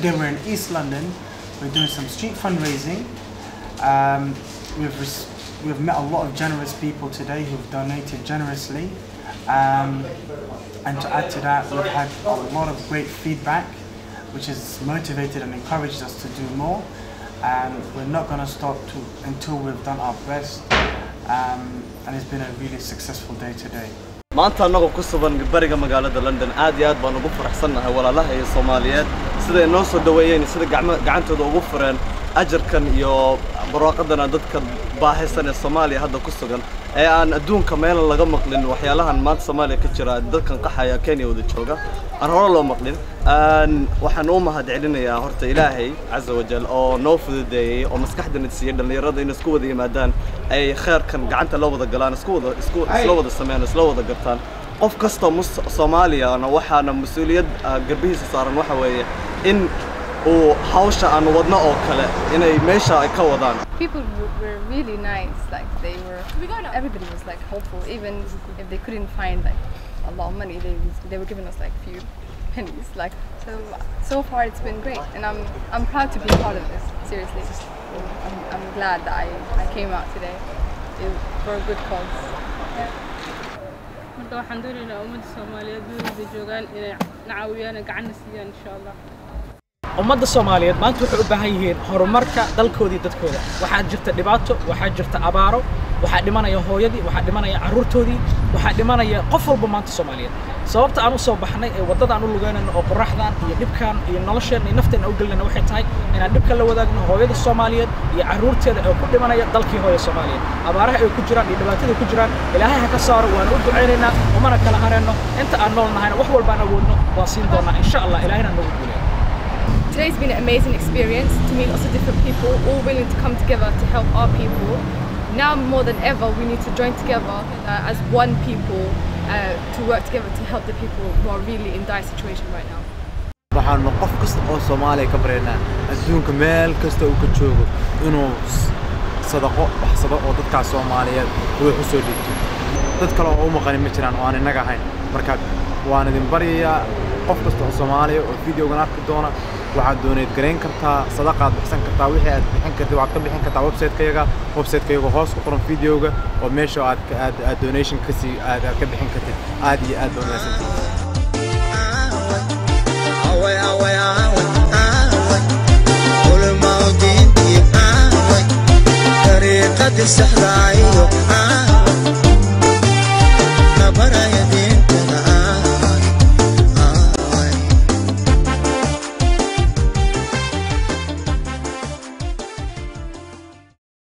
today we're in East London. We're doing some street fundraising. We've met a lot of generous people today who've donated generously. And to add to that, we've had a lot of great feedback, which has motivated and encouraged us to do more. And we're not going to stop until we've done our best. And it's been a really successful day today. maanta anagu ku sugan bariga magaalada London aad iyo aad baan ugu faraxsanahay walaalaha ee Soomaaliyeed sida noo soo dhaweeyeen sida gacantooda ugu fureen ajarkan iyo barwaaqadana dadka baahaysan ee Soomaaliya hadda ku sugan ee aan adduunka meel laga maqlin waxyaalahan maanta Soomaaliya ka jira dadkan qaxaya Kenya wada jooga aan hore loo maqlin waxaan u mahadcelinayaa horta Ilaahay Azza wa Jalla oo noo fududeeyay oo maskaxdana siiyay dhalinyarada in isku wada yimaadaan ay khayrkan gacanta la wada galaan isla wada sameeyaan isla wada gartaan qof kasta Soomaaliya waxaana mas'uuliyad garbihiisa saaran waxa weeye in hawsha aan wadno oo kale inay meesha ay ka wadaan. People were really nice, like everybody was like hopeful, even if they couldn't find like a lot of money, they were giving us like few pennies, like so far it's been great, and I'm proud to be part of this. Seriously, I'm glad that I came out today for a good cause. marka waxaan doonaynaa ummadda Soomaaliyeed gudaha joogaan inay nacaawiyaan gacan siiyaan insha Allah. ummadda Soomaaliyeed maanta waxay u baahan yihiin horumarka dalkoodii dadkooda waxa jirta dhibaato waxa jirta abaaro waxa dhimanaya hooyadii waxa dhimanaya caruurtoodii waxa dhimanaya qof walba maanta Soomaaliyeed sababta aan u soo baxnay ee wadada aan u lugeynayno oo qorraxdan iyo dhibkan iyo nolosheena iyo nafteena u galnayna waxay tahay inaan dhibka la wadaagno hooyada Soomaaliyeed iyo caruurteeda ee ku dhimanaya dalkii hooyo Soomaaliyeed abaaraha ay ku jiraan iyo dhibaatada ku jiraan Ilaahay ha ka saaro waan u duceynaynaa umana kala hareyno inta aan noolnahayna wax walba aan awoodno waa siin doonaa insha Allah Ilaahayna nagu guuleeyo. Today's been an amazing experience to meet lots of different people, all willing to come together to help our people. Now more than ever, we need to join together as one people to work together to help the people who are really in dire situation right now. waxaan qof kasta oo Soomaaliya ka bareynaa adduunka meel kasta uu ka joogo inuu sadaqo baxsado oo dadka Soomaaliyeed wax u soo dhigto dad kale oo u maqan ma jiraan oo aan inaga ahayn marka waan idin bariyaa qof kasta oo Soomaaliya oo videogan arki doona waxaad doonayd gareyn kartaa sadaqaad bixsan kartaa wixii aad bixin kartid waxaad ka bixin kartaa website-kayga hoos ku qoran videoga oo meesha aad donation ka sii aad ka bixin kartid aad iyo aad baan wanaagsantahay طريقة السحر